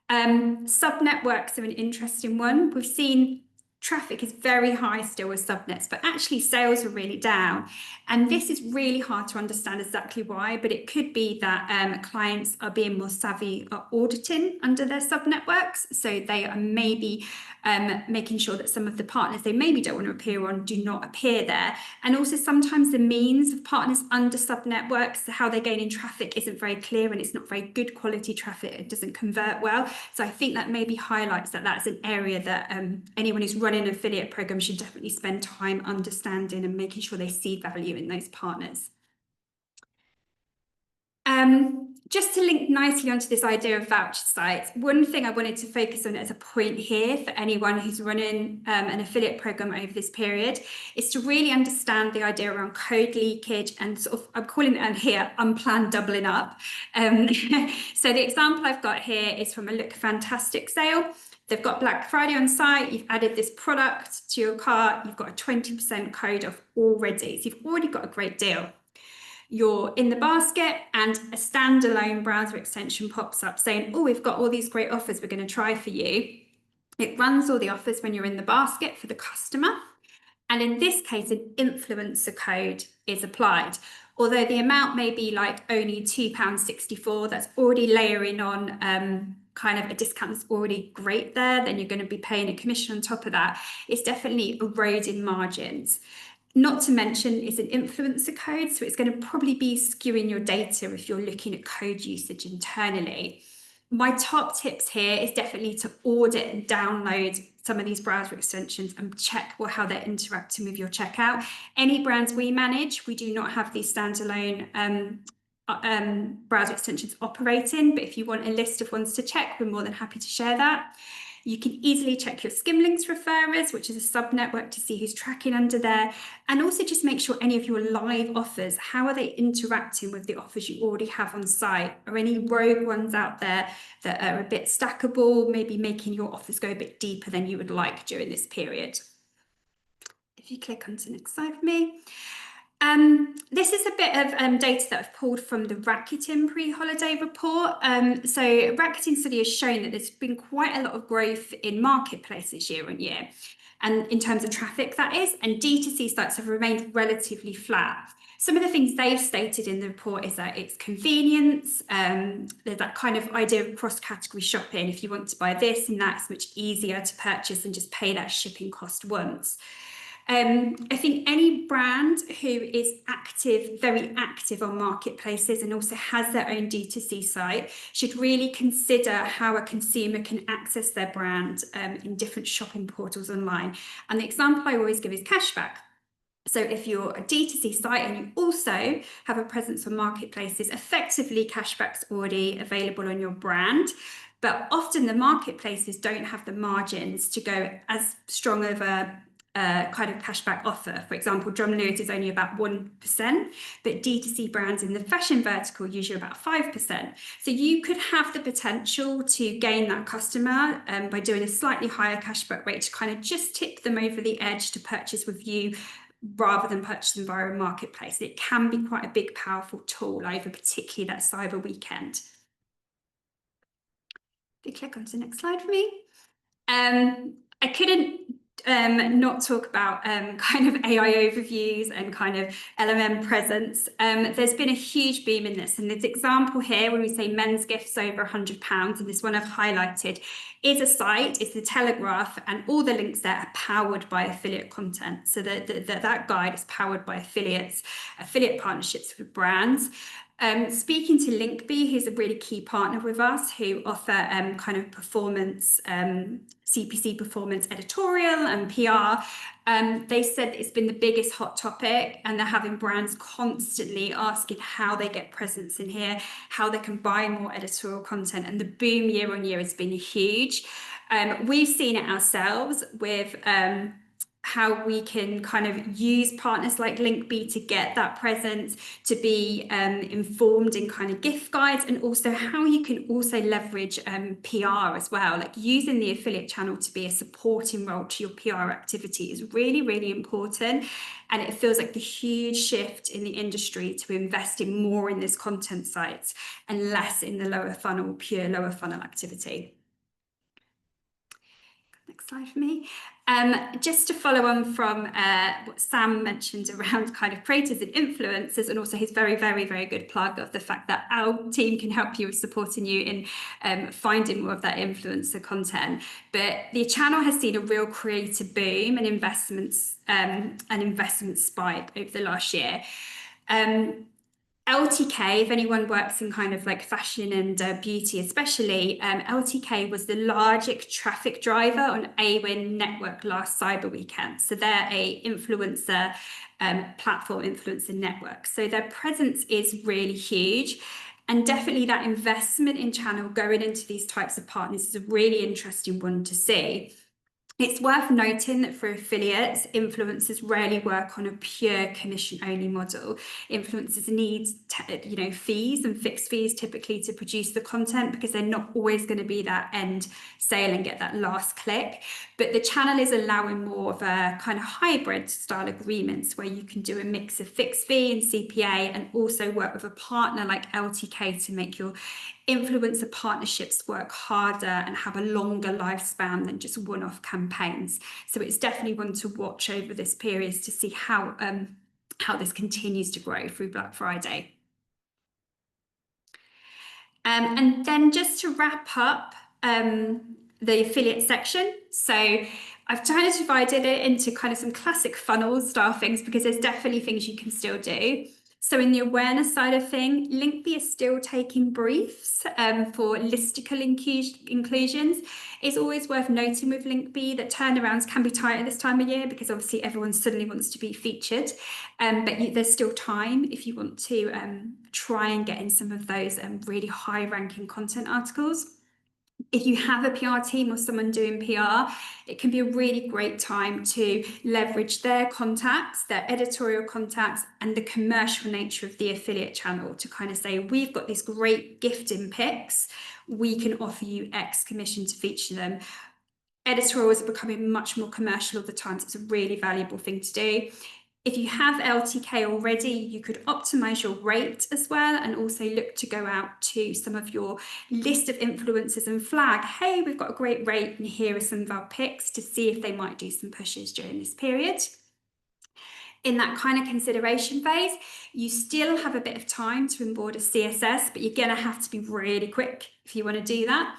Sub networks are an interesting one. We've seen traffic is very high still with subnets, but actually sales are really down. And this is really hard to understand exactly why, but it could be that clients are being more savvy at auditing under their subnetworks. So they are maybe making sure that some of the partners they maybe don't want to appear on do not appear there. And also sometimes the means of partners under subnetworks, how they're gaining traffic isn't very clear, and it's not very good quality traffic. It doesn't convert well. So I think that maybe highlights that that's an area that anyone who's running an affiliate program should definitely spend time understanding and making sure they see value in those partners. Just to link nicely onto this idea of voucher sites, one thing I wanted to focus on as a point here for anyone who's running an affiliate program over this period is to really understand the idea around code leakage and sort of, I'm calling it here, unplanned doubling up. So the example I've got here is from a Look Fantastic sale. They've got Black Friday on site, you've added this product to your cart, you've got a 20% code off already. So you've already got a great deal. You're in the basket and a standalone browser extension pops up saying, oh, we've got all these great offers we're going to try for you. It runs all the offers when you're in the basket for the customer. And in this case, an influencer code is applied. Although the amount may be like only £2.64, that's already layering on kind of a discount that's already great there, then you're going to be paying a commission on top of that. It's definitely eroding margins. Not to mention it's an influencer code, so it's going to probably be skewing your data if you're looking at code usage internally. My top tips here is definitely to audit and download some of these browser extensions and check how they're interacting with your checkout. Any brands we manage, we do not have these standalone browser extensions operating, but if you want a list of ones to check, we're more than happy to share that. You can easily check your Skimlinks referrers, which is a sub-network, to see who's tracking under there. And also just make sure any of your live offers, how are they interacting with the offers you already have on site? Are any rogue ones out there that are a bit stackable, maybe making your offers go a bit deeper than you would like during this period? If you click onto the next slide for me. This is a bit of data that I've pulled from the Rakuten pre-holiday report. So Rakuten study has shown that there's been quite a lot of growth in marketplaces year on year, and in terms of traffic that is, and D2C sites have remained relatively flat. Some of the things they've stated in the report is that it's convenience, there's that kind of idea of cross-category shopping. If you want to buy this and that, it's much easier to purchase and just pay that shipping cost once. I think any brand who is active, very active on marketplaces and also has their own D2C site should really consider how a consumer can access their brand in different shopping portals online. And the example I always give is cashback. So if you're a D2C site and you also have a presence on marketplaces, effectively cashback's already available on your brand. But often the marketplaces don't have the margins to go as strong of a kind of cashback offer. For example, John Lewis is only about 1%, but D2C brands in the fashion vertical usually about 5%. So you could have the potential to gain that customer by doing a slightly higher cashback rate to kind of just tip them over the edge to purchase with you rather than purchasing via a marketplace. It can be quite a big, powerful tool over particularly that cyber weekend. If you click onto the next slide for me. I couldn't not talk about kind of AI overviews and kind of LLM presence. There's been a huge boom in this, and this example here when we say men's gifts over £100, and this one I've highlighted is a site, it's the Telegraph, and all the links there are powered by affiliate content. So that guide is powered by affiliate partnerships with brands. Speaking to Linkbee, who's a really key partner with us, who offer kind of performance, CPC performance editorial and PR, they said it's been the biggest hot topic, and they're having brands constantly asking how they get presence in here, how they can buy more editorial content, and the boom year on year has been huge. We've seen it ourselves with how we can kind of use partners like Linkbee to get that presence, to be informed in kind of gift guides, and also how you can also leverage PR as well. Like using the affiliate channel to be a supporting role to your PR activity is really, really important. And it feels like the huge shift in the industry to investing more in this content sites and less in the pure lower funnel activity. Next slide for me. Just to follow on from what Sam mentioned around kind of creators and influencers, and also his very, very, very good plug of the fact that our team can help you with supporting you in finding more of that influencer content. But the channel has seen a real creator boom and investment spike over the last year. LTK, if anyone works in kind of like fashion and beauty especially, LTK was the largest traffic driver on AWIN network last Cyber Weekend. So they're a influencer platform, influencer network. So their presence is really huge. And definitely that investment in channel going into these types of partners is a really interesting one to see. It's worth noting that for affiliates, influencers rarely work on a pure commission-only model. Influencers need, fees and fixed fees typically to produce the content because they're not always going to be that end sale and get that last click. But the channel is allowing more of a kind of hybrid style agreements where you can do a mix of fixed fee and CPA and also work with a partner like LTK to make your influencer partnerships work harder and have a longer lifespan than just one-off campaigns. So it's definitely one to watch over this period to see how this continues to grow through Black Friday. And then just to wrap up the affiliate section. So I've kind of divided it into kind of some classic funnel style things because there's definitely things you can still do. So in the awareness side of things, Linkbee is still taking briefs for listicle inclusions. It's always worth noting with Linkbee that turnarounds can be tight at this time of year because obviously everyone suddenly wants to be featured. But there's still time if you want to try and get in some of those really high-ranking content articles. If you have a PR team or someone doing PR, it can be a really great time to leverage their contacts, their editorial contacts, and the commercial nature of the affiliate channel to kind of say, we've got these great gifting picks, we can offer you X commission to feature them. Editorials are becoming much more commercial all the time, so it's a really valuable thing to do. If you have LTK already, you could optimize your rate as well and also look to go out to some of your list of influencers and flag, hey, we've got a great rate and here are some of our picks to see if they might do some pushes during this period. In that kind of consideration phase, you still have a bit of time to onboard a CSS, but you're going to have to be really quick if you want to do that.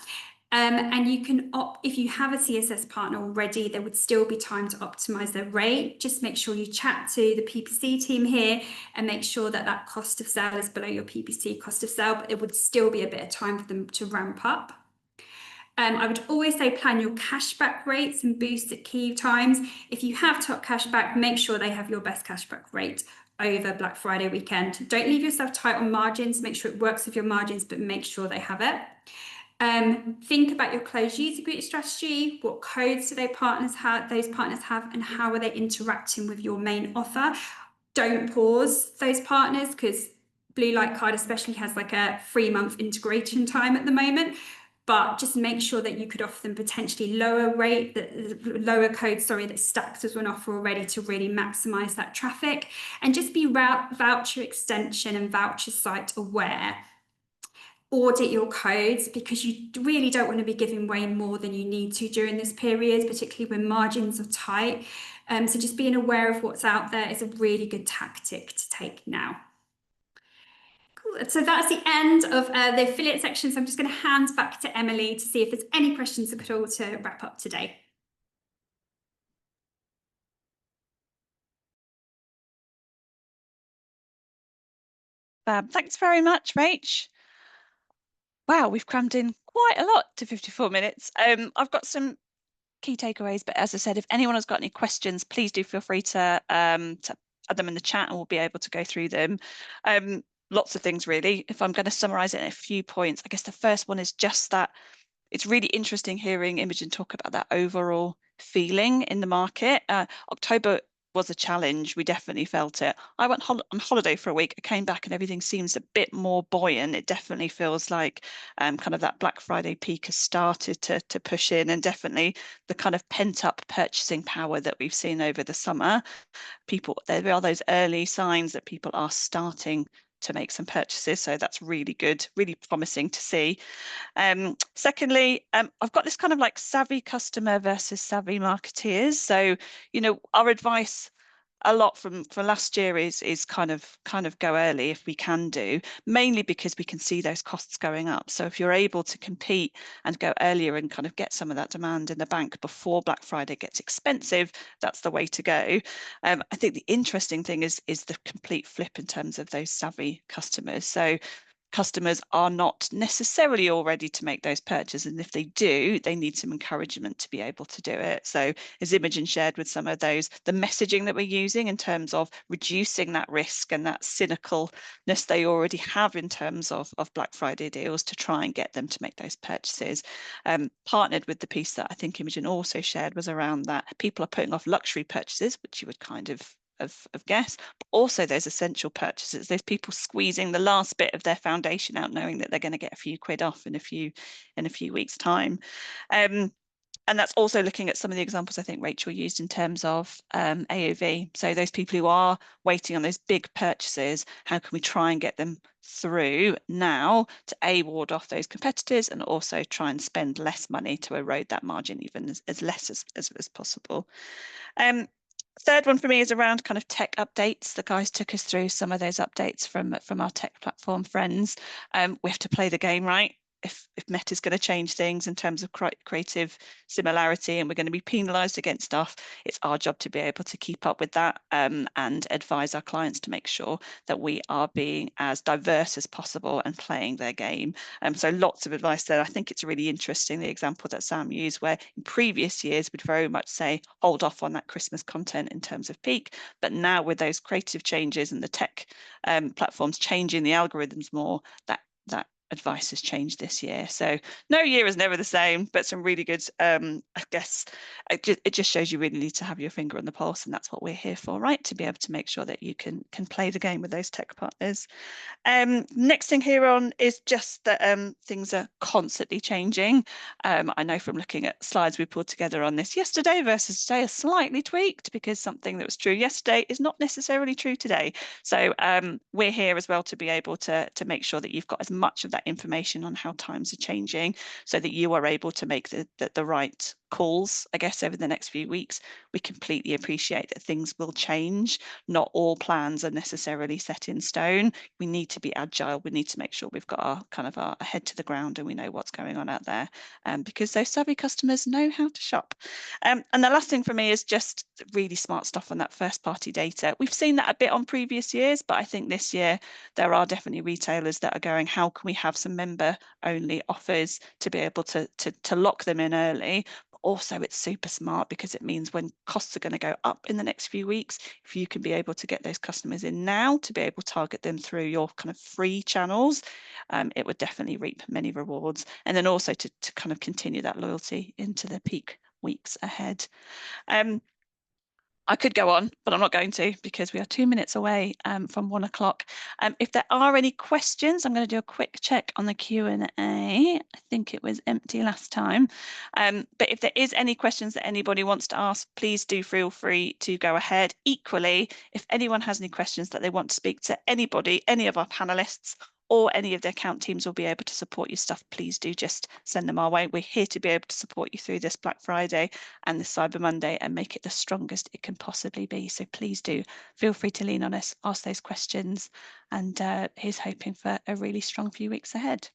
And you can opt, if you have a CSS partner already, there would still be time to optimize their rate. Just make sure you chat to the PPC team here and make sure that that cost of sale is below your PPC cost of sale, but it would still be a bit of time for them to ramp up. I would always say plan your cashback rates and boost at key times. If you have top cashback, make sure they have your best cashback rate over Black Friday weekend. Don't leave yourself tight on margins. Make sure it works with your margins, but make sure they have it. Think about your closed user group strategy. What codes do those partners have, and how are they interacting with your main offer? Don't pause those partners because Blue Light Card especially has like a 3-month integration time at the moment. But just make sure that you could offer them potentially lower codes, that stacked as one offer already to really maximize that traffic, and just be voucher extension and voucher site aware. Audit your codes because you really don't want to be giving away more than you need to during this period, particularly when margins are tight. So just being aware of what's out there is a really good tactic to take now. Cool. So that's the end of the affiliate section. So I'm just going to hand back to Emily to see if there's any questions at all to wrap up today. Thanks very much, Rach. Wow, we've crammed in quite a lot to 54 minutes. I've got some key takeaways, but as I said, if anyone has got any questions, please do feel free to add them in the chat and we'll be able to go through them. Lots of things really. If I'm going to summarize it in a few points, I guess the first one is just that it's really interesting hearing Imogen talk about that overall feeling in the market. October was a challenge. We definitely felt it. I went on holiday for a week. I came back and everything seems a bit more buoyant. It definitely feels like kind of that Black Friday peak has started to push in, and definitely the kind of pent up purchasing power that we've seen over the summer. There are those early signs that people are starting to make some purchases. So that's really good, really promising to see. Secondly, I've got this kind of like savvy customer versus savvy marketeers. So, you know, our advice a lot from last year is kind of go early if we can do, mainly because we can see those costs going up. So if you're able to compete and go earlier and kind of get some of that demand in the bank before Black Friday gets expensive, that's the way to go. I think the interesting thing is the complete flip in terms of those savvy customers. So customers are not necessarily all ready to make those purchases, and if they do, they need some encouragement to be able to do it. So as Imogen shared with some of those, the messaging that we're using in terms of reducing that risk and that cynicalness they already have in terms of Black Friday deals to try and get them to make those purchases, partnered with the piece that I think Imogen also shared was around that people are putting off luxury purchases, which you would kind of guess, but also those essential purchases, those people squeezing the last bit of their foundation out, knowing that they're going to get a few quid off in a few weeks' time. And that's also looking at some of the examples I think Rachel used in terms of AOV. So those people who are waiting on those big purchases, how can we try and get them through now to ward off those competitors and also try and spend less money to erode that margin even as less as possible. Third one for me is around kind of tech updates. The guys took us through some of those updates from our tech platform friends. We have to play the game right. If Meta's going to change things in terms of creative similarity and we're going to be penalised against stuff, it's our job to be able to keep up with that and advise our clients to make sure that we are being as diverse as possible and playing their game. So lots of advice there. I think it's really interesting, the example that Sam used, where in previous years we'd very much say hold off on that Christmas content in terms of peak, but now with those creative changes and the tech platforms changing the algorithms more, that advice has changed this year. So no year is never the same, but some really good, I guess it just shows you really need to have your finger on the pulse, and that's what we're here for, right? To be able to make sure that you can play the game with those tech partners. Next thing here on is just that things are constantly changing. I know from looking at slides we pulled together on this yesterday versus today are slightly tweaked because something that was true yesterday is not necessarily true today. So we're here as well to be able to make sure that you've got as much of that information on how times are changing so that you are able to make the right calls, I guess, over the next few weeks. We completely appreciate that things will change. Not all plans are necessarily set in stone. We need to be agile. We need to make sure we've got our head to the ground and we know what's going on out there, because those savvy customers know how to shop. And the last thing for me is just really smart stuff on that first party data. We've seen that a bit on previous years, but I think this year there are definitely retailers that are going, how can we have some member only offers to be able to lock them in early? Also, it's super smart because it means when costs are going to go up in the next few weeks, if you can be able to get those customers in now to be able to target them through your kind of free channels, it would definitely reap many rewards. And then also to kind of continue that loyalty into the peak weeks ahead. I could go on, but I'm not going to because we are 2 minutes away from 1 o'clock. If there are any questions, I'm going to do a quick check on the Q&A. I think it was empty last time. But if there is any questions that anybody wants to ask, please do feel free to go ahead. Equally, if anyone has any questions that they want to speak to anybody, any of our panelists, or any of the account teams will be able to support your stuff, please do just send them our way. We're here to be able to support you through this Black Friday and this Cyber Monday and make it the strongest it can possibly be. So please do feel free to lean on us, ask those questions, and here's hoping for a really strong few weeks ahead.